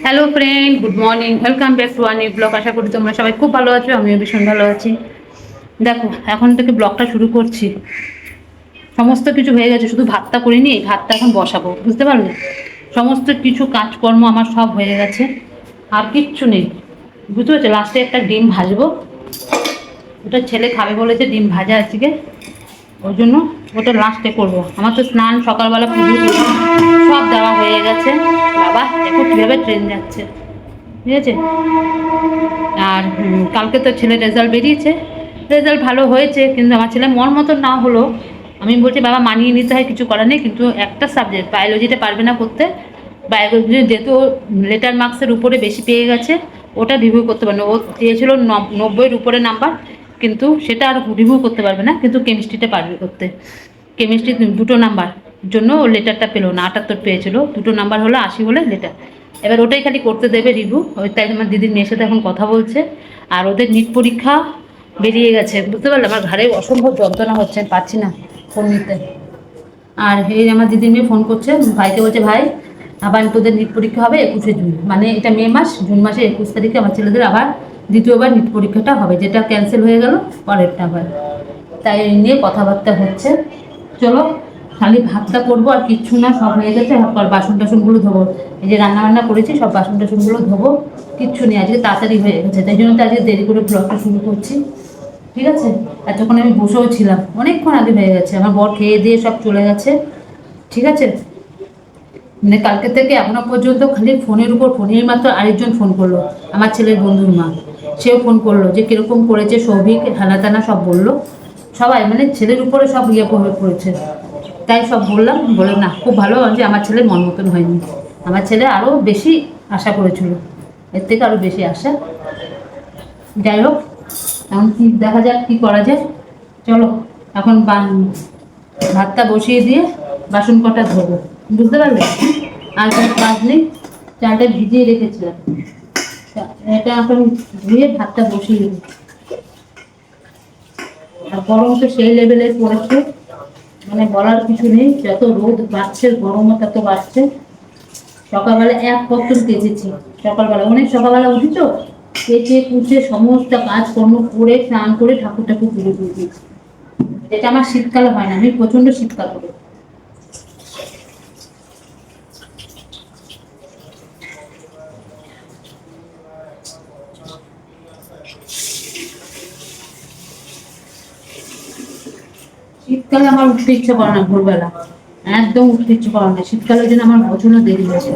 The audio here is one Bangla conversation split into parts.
Hello friend, good morning, welcome back to আনি ব্লগ। আশা করি তোমরা সবাই খুব ভালো আছো, আমিও ভীষণ ভালো আছি। দেখো, এখন থেকে ব্লগটা শুরু করছি। সমস্ত কিছু হয়ে গেছে, শুধু ভাতটা করিনি, এই ভাতটা এখন বসাবো, বুঝতে পারলে? সমস্ত কিছু কাজকর্ম আমার সব হয়ে গেছে, আর কিচ্ছু নেই, বুঝতে পারছো? লাস্টে একটা ডিম ভাজবো, ওটা ছেলে খাবে বলেছে, ডিম ভাজা আজকে, ওই জন্য ওটা লাস্টে করবো। আমার তো স্নান সকালবেলা পুজো সব দেওয়া হয়ে গেছে। বাবা দেখো কীভাবে ট্রেন যাচ্ছে, ঠিক আছে? আর কালকে তো ছেলের রেজাল্ট বেরিয়েছে, রেজাল্ট ভালো হয়েছে, কিন্তু আমার ছেলে মন মতো না হলো। আমি বলছি বাবা মানিয়ে নিতে হয়, কিছু করার নেই, কিন্তু একটা সাবজেক্ট বায়োলজিটা পারবে না করতে। বায়োলজি যেহেতু লেটার মার্কসের উপরে বেশি পেয়ে গেছে, ওটা রিভিউ করতে পারবে না। ও চেয়েছিল 90-এর উপরে নাম্বার, কিন্তু সেটা আর রিভিউ করতে পারবে না, কিন্তু কেমিস্ট্রিটা পারবে করতে। কেমিস্ট্রি 2টো নাম্বার জন্য ও লেটারটা পেলো না, 78 পেয়েছিল, 2টো নাম্বার হলো 80 হলে লেটার। এবার ওটাই খালি করতে দেবে রিভিউ, ওই তাই আমার দিদির মেয়ের সাথে এখন কথা বলছে। আর ওদের নিট পরীক্ষা বেরিয়ে গেছে, বুঝতে পারলে? আমার ঘাড়ে অসম্ভব যন্ত্রণা হচ্ছে, পারছি না ফোন নিতে। আর এই আমার দিদির মেয়ে ফোন করছে ভাইকে, বলছে ভাই আবার তোদের নিট পরীক্ষা হবে 21শে জুন, মানে এটা মে মাস, জুন মাসে 21 তারিখে আমার ছেলেদের আবার দ্বিতীয়বার নিট পরীক্ষাটা হবে, যেটা ক্যান্সেল হয়ে গেল পরেরটা আবার। তাই নিয়ে কথাবার্তা হচ্ছে। চলো, খালি ভাতটা করবো আর কিচ্ছু না, সব হয়ে গেছে। আর বাসন টাসনগুলো ধোবো, এই যে রান্না বান্না করেছি সব বাসন টাসনগুলো ধোবো, কিচ্ছু নেই, আজকে তাড়াতাড়ি হয়ে গেছে, তাই জন্য তো আজকে দেরি করে ব্লগটা শুরু করছি, ঠিক আছে? এতক্ষণ আমি বসেও ছিলাম, অনেকক্ষণ আগে হয়ে গেছে, আমার বর খেয়ে দিয়ে সব চলে গেছে, ঠিক আছে? মানে কালকে থেকে এখনো পর্যন্ত খালি ফোনের উপর ফোন। এই মাত্র আরেকজন ফোন করলো, আমার ছেলের বন্ধুর মা, সেও ফোন করলো যে কিরকম করেছে সৌভিক, হেনা তেনা সব বললো। সবাই মানে ছেলের উপরে সব ইয়ে হয়ে পড়েছে, তাই সব বললাম, বলে না খুব ভালো যে আমার ছেলের মন মতন হয়নি। আমার ছেলে আরও বেশি আশা করেছিল, এর থেকে আরও বেশি আশা। যাই হোক, এখন কি দেখা যাক কি করা যায়। চলো এখন ভাতটা বসিয়ে দিয়ে বাসন কটা ধোবো, বুঝতে পারলে? আর কোনো কাজ নেই, চালটা ভিজিয়ে রেখেছিলাম, এটা এখন ধুয়ে ভাতটা বসিয়ে দেবো। আর গরম তো সেই লেভেলের পড়েছে, মানে বলার কিছু নেই, যত রোদ বাড়ছে গরমও তত বাড়ছে। সকালবেলা এক পত্তন কেচেছি, সকালবেলা অনেক সকালবেলা উঠি তো, কেচে কুচে সমস্ত কাজকর্ম করে স্নান করে ঠাকুর ঠাকুর পুজো করে দিয়েছি, যেটা আমার শীতকালে হয় না, আমি প্রচন্ড শীতকাল করি। শীতকালে আমার উঠতে ইচ্ছে করে না ভোরবেলা, একদম উঠতে ইচ্ছে করে না, শীতকালের জন্য আমার প্রচন্ড দেরি হয়েছে।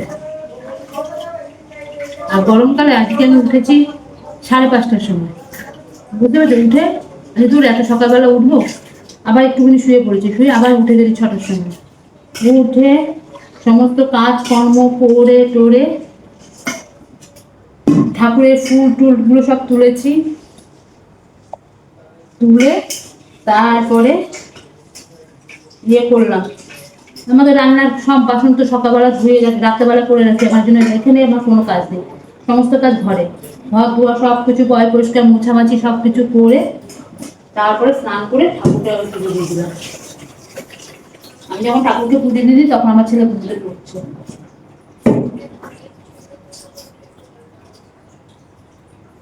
আর গরমকালে আজকে আমি উঠেছি 5:30টার সময়, বুঝতে পারছো? উঠে দূর এত সকালবেলা উঠবো, আবার একটুখানি শুয়ে পড়েছি, শুয়ে আবার উঠে গেছি 6টার সময়। উঠে সমস্ত কাজ কর্ম করে টোরে ঠাকুরের ফুল টুলগুলো সব তুলেছি, তুলে তারপরে ইয়ে করলাম। আমাদের রান্নার সব বাসন তো সকালবেলা ধুয়ে রাত্রেবেলা করে রাখি, আমার জন্য এখানে আমার কোনো কাজ নেই, সমস্ত কাজ ঘরে, ঘর ধোয়া সব কিছু পয় পরিষ্কার মোছামাছি সব কিছু করে তারপরে স্নান করে ঠাকুরটা পুজো দিয়ে দিলাম। আমি যখন ঠাকুরকে পুজো দিয়ে দিই তখন আমার ছেলে পুজো করছে।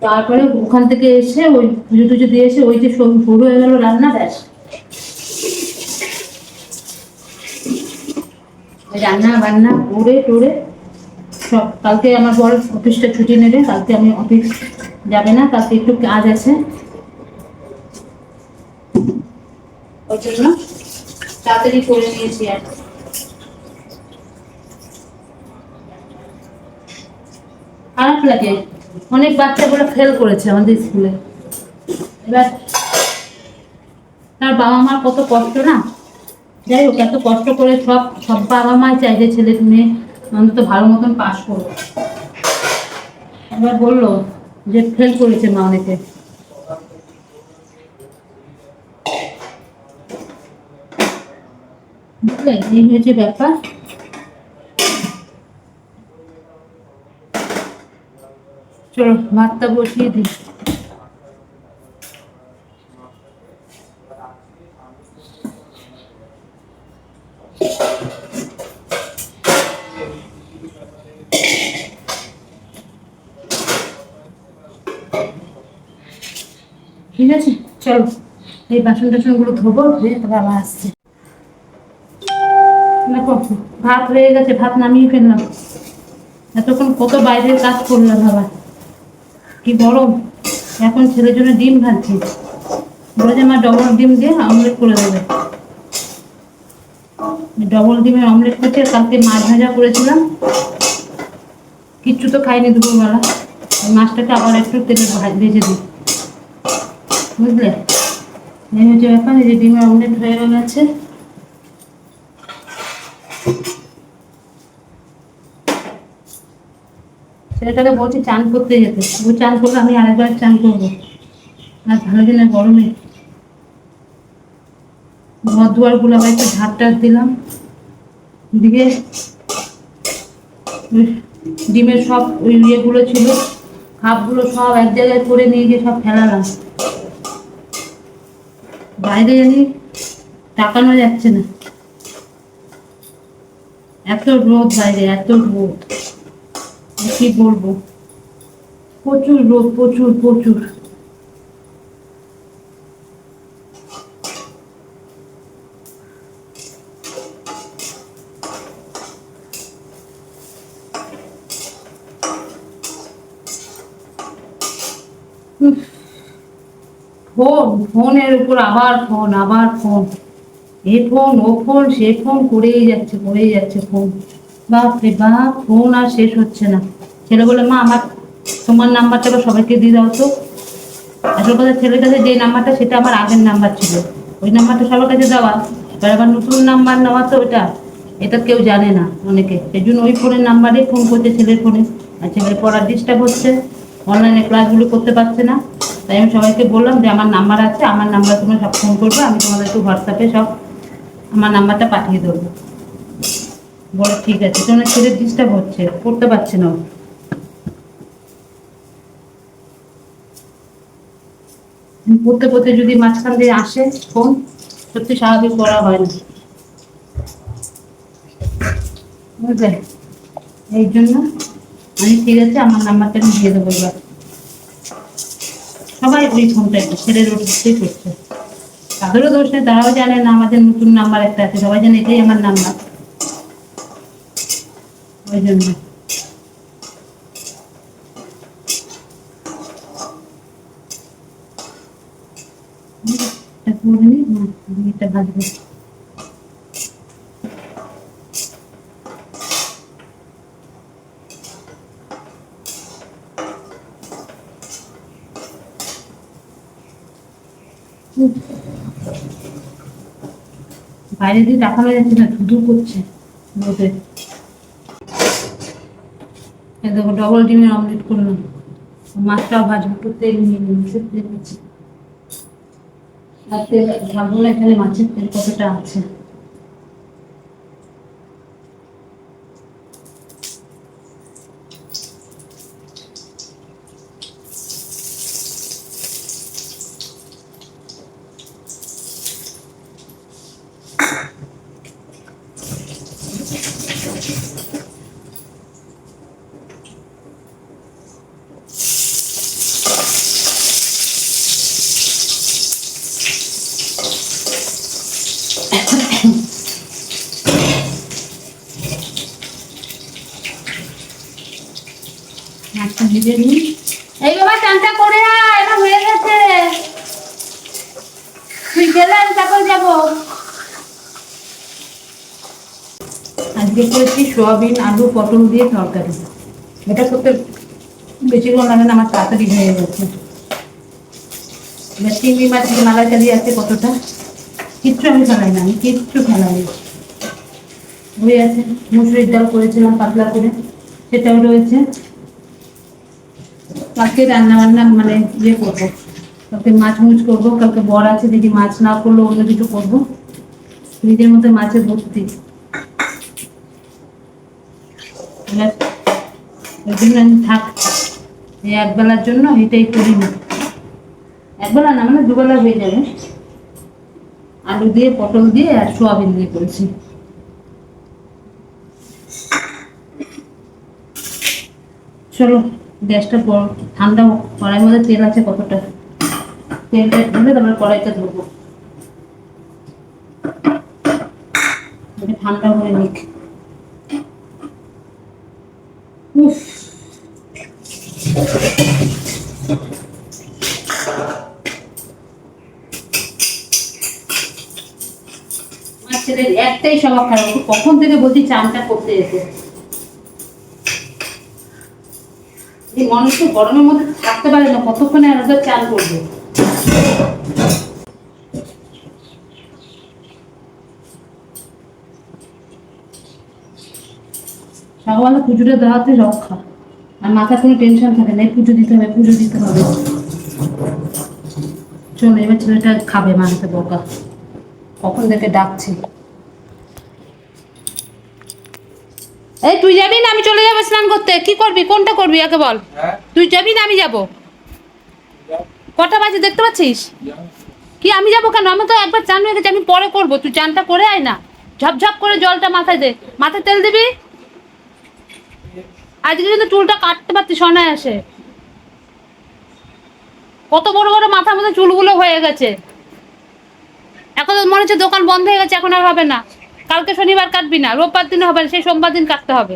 তারপরে ওখান থেকে এসে ওই পুজো টুজো দিয়ে এসে ওই যে শুরু হয়ে গেল রান্না, ব্যাস রান্না বান্না করে টোরে সব। কালকে আমার বড় অফিসটা ছুটি নেবে, কালকে আমি অফিস যাবে না, কালকে একটু কাজ আছে, ওই জন্য তাড়াতাড়ি করে নিয়েছি। আর খারাপ লাগে, অনেক বাচ্চাগুলো ফেল করেছে আমাদের স্কুলে, এবার তার বাবা মার কত কষ্ট না। যাই হোক, এত কষ্ট করে সব সব বাবা মাই চাই যে ছেলে মেয়ে অন্তত ভালো মতন পাস করবো। এবার বললো যে ফেল করেছে মা অনেকে, বুঝলে? এই হয়েছে ব্যাপার। চলো ভাতটা বসিয়ে দিই। ঠিক আছে, চলো এই বাসন টাসনগুলো ধোবো, ধুয়ে তবে আবার আসছে। দেখো ভাত হয়ে গেছে, ভাত নামিয়ে ফেললাম। এতক্ষণ কত বাইরের কাজ করলাম, আবার কি গরম। এখন ছেলের জন্য ডিম ভাজছি, বলেছে মা ডবল ডিম দিয়ে অমলেট করে দেবে। ডবল ডিমের অমলেট করছে। কালকে মাছ ভাজা করেছিলাম, কিচ্ছু তো খাইনি দুপুরবেলা। মাছটাকে আবার একটু তেলে ভেজে দিই, বুঝলে। এই হচ্ছে ব্যাপার। এই যে ডিমের অমলেট হয়ে গেছে। ছেলেটাকে বলছি চান করতে যেতে, ও চান করলে আমি আরেকবার চান করবো। আর ভালো দিনে গরমে ঘর দুয়ার গুলো আবার একটু ঝাঁট টাট দিলাম, দিয়ে ডিমের সব ওই ইয়েগুলো ছিল, খাপগুলো সব এক জায়গায় করে নিয়ে গিয়ে সব ফেলালাম। বাইরে জানি তাকানো যাচ্ছে না, এত রোদ বাইরে, এত রোদ কি বলবো। প্রচুর রোদ, প্রচুর প্রচুর। ফোন, ফোনের উপর আবার ফোন, আবার ফোন, এ ফোন ও ফোন, সে ফোন করেই যাচ্ছে, করেই যাচ্ছে ফোন। বাপ রে বাপ, ফোন আর শেষ হচ্ছে না। ছেলে বলে মা আমার তোমার নাম্বারটা বা সবাইকে দিয়ে দাও তো। আসল কথা, ছেলের কাছে যে নাম্বারটা সেটা আমার আগের নাম্বার ছিল, ওই নাম্বারটা সবার কাছে দেওয়া। এবার আবার নতুন নাম্বার নেওয়া, তো ওটা এটা কেউ জানে না অনেকে, সেই জন্য ওই ফোনের নাম্বারে ফোন করছে, ছেলের ফোনে। আর ছেলের পড়ার ডিস্টার্ব হচ্ছে, অনলাইনে ক্লাসগুলো করতে পারছে না। তাই আমি সবাইকে বললাম যে আমার নাম্বার আছে, আমার নাম্বার তোমরা সব ফোন করবে, আমি তোমাদেরকে হোয়াটসঅ্যাপে সব আমার নাম্বারটা পাঠিয়ে দেবো। বলে ঠিক আছে, তোমার ছেলের ডিস্টার্ব হচ্ছে, করতে পারছে না ও। পড়তে পড়তে যদি মাঝখান দিয়ে আসে ফোন, সত্যি স্বাভাবিক করা হয় না, বুঝলে। এই জন্য আমি ঠিক আছে আমার নাম্বারটা আমি দিয়ে দেবো। এবার সবাই ওই ফোনটা একটু ছেলের ওটাতেই করছে, তাদেরও দোষ নেই, তারাও জানে না আমাদের নতুন নাম্বার একটা আছে, সবাই জানে এটাই আমার নাম্বার, ওই জন্য। এটা করে নি, এটা ভাজবো। বাইরে দিয়ে দেখানো যাচ্ছে না, ধুধু করছে রোদে। দেখো ডবল ডিমের অমলেট করলাম, মাছটাও ভাজবো, একটু তেল নিয়ে নিয়েছি, তেল নিচ্ছি। আর তেল ঢালবো না, এখানে মাছের তেল কতটা আছে। মাছটা ভেজে নিই। এই বাবা চানটা করে আয়, এটা হয়ে গেছে, তুই গেলে আমি তারপর যাবো। আজকে করেছি সোয়াবিন আলু পটল দিয়ে তরকারি। এটা করতে বেশিক্ষণ লাগে না, আমার তাড়াতাড়ি হয়ে গেছে। এবার চিংড়ি মাছ মালাইকারি আছে কতটা, কিচ্ছু আমি ফেলাই না, আমি কিচ্ছু ফেলাই না, হয়ে আছে। মুসুরির ডাল করেছিলাম পাতলা করে, সেটাও রয়েছে। কালকে রান্না বান্না মানে ইয়ে করবো, কালকে মাছ মুছ করবো, কালকে বর আছে, যদি মাছ না করলো অন্য কিছু করবো। নিজের মধ্যে মাছের ভর্তি, ওই জন্য আমি থাক, এই একবেলার জন্য এটাই করি না। একবেলা না মানে দুবেলা হয়ে যাবে। আলু দিয়ে পটল দিয়ে আর সোয়াবিন দিয়ে করেছি। চলো গ্যাসটা ঠান্ডা হোক, কড়াইয়ের মধ্যে তেল আছে কতটা। তেলটা ঢেলে তারপর কড়াইটা ধরবো, ঠান্ডা করে নিক। উফ, আমার ছেলের একটাই স্বভাব খারাপ, কখন থেকে বলছি চানটা করতে যেতে। এই মানুষ তো গরমের মধ্যে থাকতে পারে না, কতক্ষণে আলাদা চান করবে। সকালবেলা পুজোটা দেওয়াতে রক্ষা, আর মাথার কোনো টেনশন থাকে না, পুজো দিতে হবে পুজো দিতে হবে। চলো এবার ছেলেটা খাবে, মাথাতে বকা, কখন থেকে ডাকছি। এই তুই যাবি না আমি চলে যাবো স্নান করতে? কি করবি, কোনটা করবি আগে বল। তুই যাবি না আমি যাব? কটা বাজে দেখতে পাচ্ছিস? কি আমি যাবো কেন? আমি তো একবার চান হয়ে গেছে, আমি পরে করবো, তুই চানটা করে আয় না। ঝপঝপ করে জলটা মাথায় দে, মাথায় তেল দিবি। আজকে কিন্তু চুলটা কাটতে পারতিস, অনায় আসে। কত বড় বড় মাথার মধ্যে চুলগুলো হয়ে গেছে। এখন তো মনে হচ্ছে দোকান বন্ধ হয়ে গেছে, এখন আর হবে না। কালকে শনিবার কাটবি না, রোববার দিন হবে না, সেই সোমবার দিন কাটতে হবে।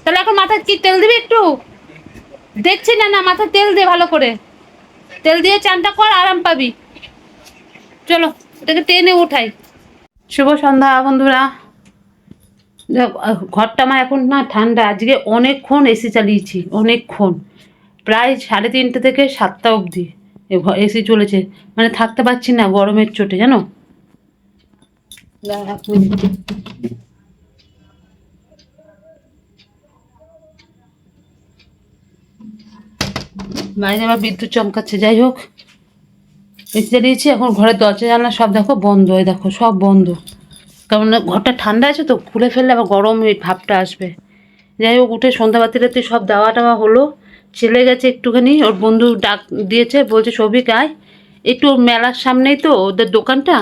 তাহলে এখন মাথায় কি তেল দিবি একটু? দেখছি না, না মাথায় তেল দে ভালো করে, তেল দিয়ে চানটা কর, আরাম পাবি। চলো এটাকে টেনে উঠাই। শুভ সন্ধ্যা বন্ধুরা। ঘরটা আমার এখন না ঠান্ডা, আজকে অনেকক্ষণ এসি চালিয়েছি, অনেকক্ষণ, প্রায় 3:30 থেকে 7টা অবধি এসি চলেছে, মানে থাকতে পারছি না গরমের চোটে, জানো। বাইরে আবার বিদ্যুৎ চমকাচ্ছে, যাই হোক এসি চালিয়েছি। এখন ঘরের দরজা জানলা সব দেখো বন্ধ, এই দেখো সব বন্ধ, কারণ ঘরটা ঠান্ডা আছে তো, খুলে ফেললে আবার গরম এই ভাবটা আসবে। যাই হোক উঠে সন্ধ্যাবাতি রাতে সব দেওয়া টাওয়া হলো। ছেলে গেছে একটুখানি, ওর বন্ধু ডাক দিয়েছে, বলছে সবিক আয় একটু, মেলার সামনেই তো ওদের দোকানটা,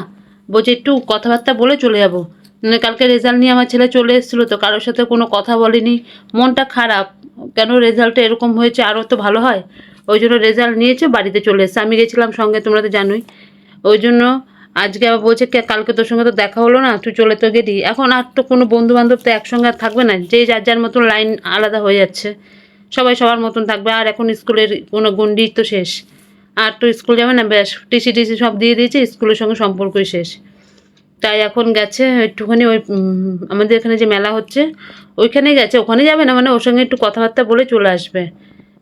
বলছে একটু কথাবার্তা বলে চলে যাবো। মানে কালকে রেজাল্ট নিয়ে আমার ছেলে চলে এসেছিলো তো, কারোর সাথে কোনো কথা বলেনি, মনটা খারাপ, কেন রেজাল্টটা এরকম হয়েছে, আরও তো ভালো হয়। ওই জন্য রেজাল্ট নিয়েছে, বাড়িতে চলে এসেছে, আমি গেছিলাম সঙ্গে, তোমরা তো জানোই। ওই জন্য আজকে আবার বলছে কালকে তোর সঙ্গে তো দেখা হলো না, তুই চলে তো গেলি, এখন আর তো কোনো বন্ধু বান্ধব তো একসঙ্গে আর থাকবে না, যে যার যার মতন লাইন আলাদা হয়ে যাচ্ছে, সবাই সবার মতন থাকবে। আর এখন স্কুলের কোনো গণ্ডি তো শেষ, আর তো স্কুল যাবে না, ব্যাস টিসি সব দিয়ে দিয়েছে, স্কুলের সঙ্গে সম্পর্কই শেষ। তাই এখন গেছে একটুখানি ওই আমাদের এখানে যে মেলা হচ্ছে ওইখানে গেছে, ওখানে যাবে না, মানে ওর সঙ্গে একটু কথাবার্তা বলে চলে আসবে।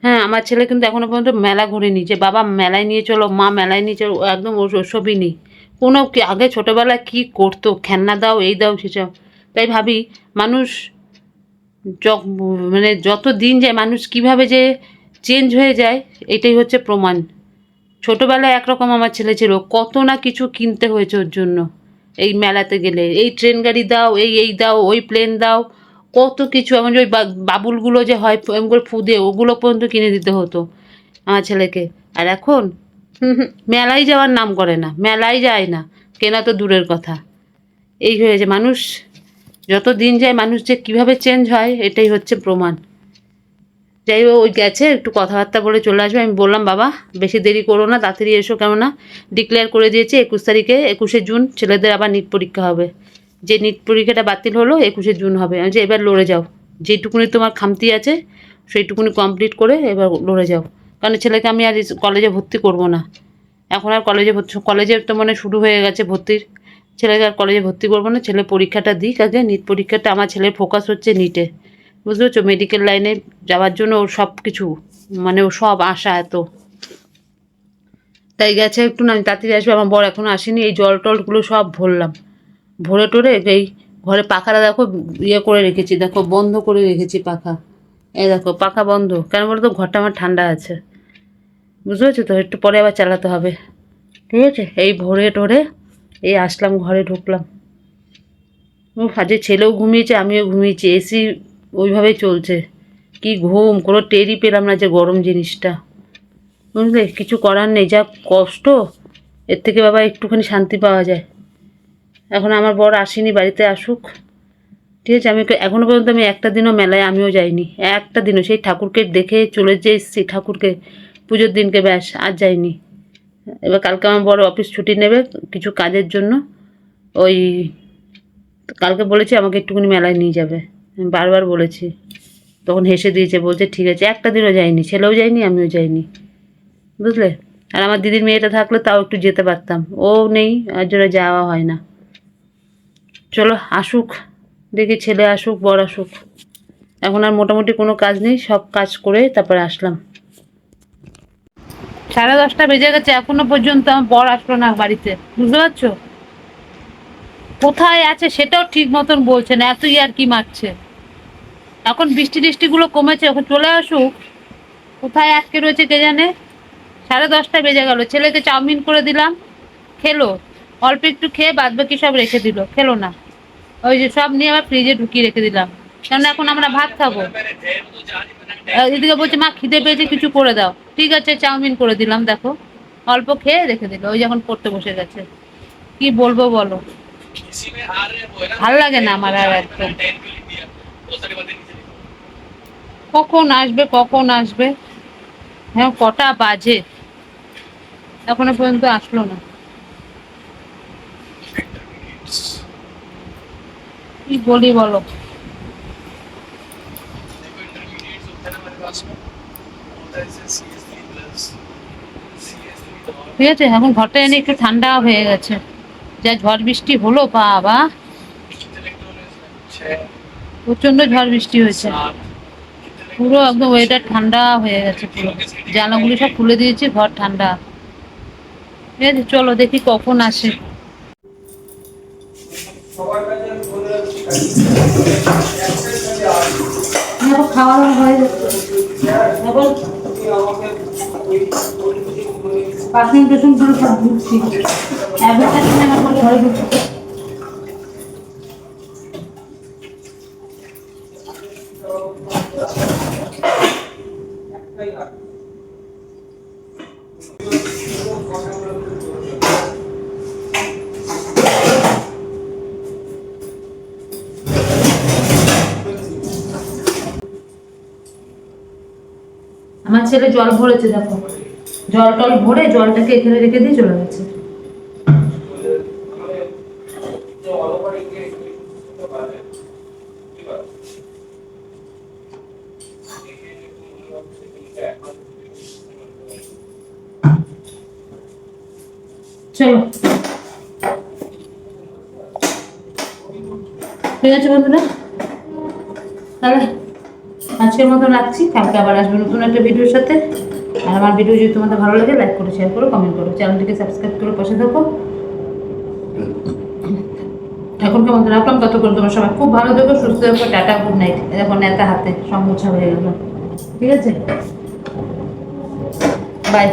হ্যাঁ, আমার ছেলে কিন্তু এখনো পর্যন্ত মেলা ঘুরেনি, যে বাবা মেলায় নিয়ে চলো, মা মেলায় নিয়ে চলো, একদম ওসবই নেই কোনো। আগে ছোটোবেলায় কী করতো, খেলনা দাও এই দাও সেসব। তাই ভাবি মানুষ মানে যত দিন যায় মানুষ কিভাবে যে চেঞ্জ হয়ে যায়, এটাই হচ্ছে প্রমাণ। ছোটোবেলায় একরকম আমার ছেলে ছিল, কত না কিছু কিনতে হয়েছে ওর জন্য। এই মেলাতে গেলে এই ট্রেন গাড়ি দাও, এই দাও, ওই প্লেন দাও, কত কিছু, এমন যে ওই বাবুলগুলো যে হয় এমন করে ফুদে, ওগুলো পর্যন্ত কিনে দিতে হতো আমার ছেলেকে। আর এখন মেলায় যাওয়ার নাম করে না, মেলায় যায় না, কেনা তো দূরের কথা। এই হয়েছে মানুষ, যত দিন যায় মানুষ যে কীভাবে চেঞ্জ হয় এটাই হচ্ছে প্রমাণ। যাই হোক ওই গেছে, একটু কথাবার্তা বলে চলে আসবে। আমি বললাম বাবা বেশি দেরি করো না, তাড়াতাড়ি এসো, কেননা ডিক্লেয়ার করে দিয়েছে 21 তারিখে, 21শে জুন ছেলেদের আবার নিট পরীক্ষা হবে। যে নিট পরীক্ষাটা বাতিল হলো 21শে জুন হবে। আমি যে এবার লড়ে যাও, যেটুকুনি তোমার খামতি আছে সেইটুকুনি কমপ্লিট করে এবার লড়ে যাও, কারণ ছেলেকে আমি আর কলেজে ভর্তি করব না, এখন আর কলেজে তো মানে শুরু হয়ে গেছে ভর্তির, ছেলেকে আর কলেজে ভর্তি করবো না। ছেলে পরীক্ষাটা দিক আগে, নিট পরীক্ষাটা, আমার ছেলের ফোকাস হচ্ছে নিটে, বুঝতে পারছো, মেডিকেল লাইনে যাওয়ার জন্য ওর সব কিছু, মানে ও সব আশা এত। তাই গেছে একটু, না তাড়াতাড়ি আসবে, আমার বর এখনও আসেনি। এই জল টলগুলো সব ভরলাম, ভরে টরে এই ঘরে পাখাটা দেখো ইয়ে করে রেখেছি, দেখো বন্ধ করে রেখেছি পাখা, এই দেখো পাখা বন্ধ, কেন বলো তো, ঘরটা আমার ঠান্ডা আছে, বুঝতে পারছো তো, একটু পরে আবার চালাতে হবে, ঠিক আছে। এই ভরে টরে এই আসলাম, ঘরে ঢুকলাম। আজকে ছেলেও ঘুমিয়েছে, আমিও ঘুমিয়েছি, এসি ওইভাবেই চলছে, কি ঘুম, কোনো টেরই পেলাম না যে গরম জিনিসটা, বুঝলে, কিছু করার নেই, যা কষ্ট, এর থেকে বাবা একটুখানি শান্তি পাওয়া যায়। এখন আমার বর আসেনি, বাড়িতে আসুক, ঠিক আছে। আমি এখনও পর্যন্ত আমি একটা দিনও মেলায় আমিও যাইনি, একটা দিনও, সেই ঠাকুরকে দেখে চলে যে এসেছি, ঠাকুরকে পুজোর দিনকে, ব্যাস আর যাইনি। এবার কালকে আমার বড় অফিস ছুটি নেবে কিছু কাজের জন্য। ওই কালকে বলেছি আমাকে একটুখানি মেলায় নিয়ে যাবে, আমি বারবার বলেছি। তখন হেসে দিয়েছে, বলছে ঠিক আছে। একটা দিনও যাইনি, ছেলেও যায়নি, আমিও যাইনি, বুঝলে। আর আমার দিদির মেয়েটা থাকলে তাও একটু যেতে পারতাম, ও নেই, আর জন্য যাওয়া হয় না। চলো আসুক, দেখি ছেলে আসুক, বর আসুক। এখন আর মোটামুটি কোনো কাজ নেই, সব কাজ করে তারপরে আসলাম। 10:30 বেজে গেছে, এখনো পর্যন্ত আমার বর আসলো না বাড়িতে, বুঝতে পারছো। কোথায় আছে সেটাও ঠিক মতন বলছে না, এতই আর কি মারছে। এখন বৃষ্টি টিষ্টিগুলো কমেছে, ওকে চলে আসুক। কোথায় আটকে রয়েছে কে জানে। 10:30 বেজে গেল। ছেলেকে চাউমিন করে দিলাম, খেলো। অল্প একটু খেয়ে বাদ বাকি সব রেখে দিল, খেলো না। ওই যে সব নিয়ে আবার ফ্রিজে ঢুকিয়ে রেখে দিলাম, কারণ এখন আমরা ভাত খাবো। এদিকে বলছে মা খিদে পেয়েছে, কিছু করে দাও। ঠিক আছে, চাউমিন করে দিলাম, দেখো অল্প খেয়ে রেখে দিল। ওই যখন পড়তে বসে গেছে, কি বলবো বলো। ভাল লাগে না আমার আর একদম। কখন আসবে কখন আসবে, হ্যাঁ কটা বাজে, এখনো পর্যন্ত আসলো না। কি বলি বলো। ঠিক আছে, এখন ঘরটা এনে একটু ঠান্ডা হয়ে গেছে। যা ঝড় বৃষ্টি হলো বাবা, প্রচন্ড ঝড় বৃষ্টি হয়েছে। পুরো একদম ওয়েদার ঠান্ডা হয়ে গেছে পুরো। জানালাগুলি সব খুলে দিয়েছি, ঘর ঠান্ডা। ঠিক আছে, চলো দেখি কখন আসে। খাওয়া দাওয়া হয়ে যাচ্ছে, এখন বাসন টাসন করে সব ধুচ্ছি। আমার ঘরে ঢুকছি। আমার ছেলে জল ভরেছে, দেখো জল টল ভরে জলটাকে এখানে রেখে দিয়ে চলে গেছে। চলো ঠিক আছে বন্ধুরা, তাহলে আজকের মতো রাখছি। কালকে আবার আসবো নতুন একটা ভিডিওর সাথে। আর আমার ভিডিও যদি তোমাদের ভালো লাগে, লাইক করো, শেয়ার করো, কমেন্ট করো, চ্যানেলটিকে সাবস্ক্রাইব করে পাশে থাকো। এখন কেমন রাখলাম, তত করে তোমার সবাই খুব ভালো থেকো, সুস্থ থেকো, টাটা, গুড নাইট। এখন নেতা হাতে সব মোছা হয়ে গেল, ঠিক আছে, বাই।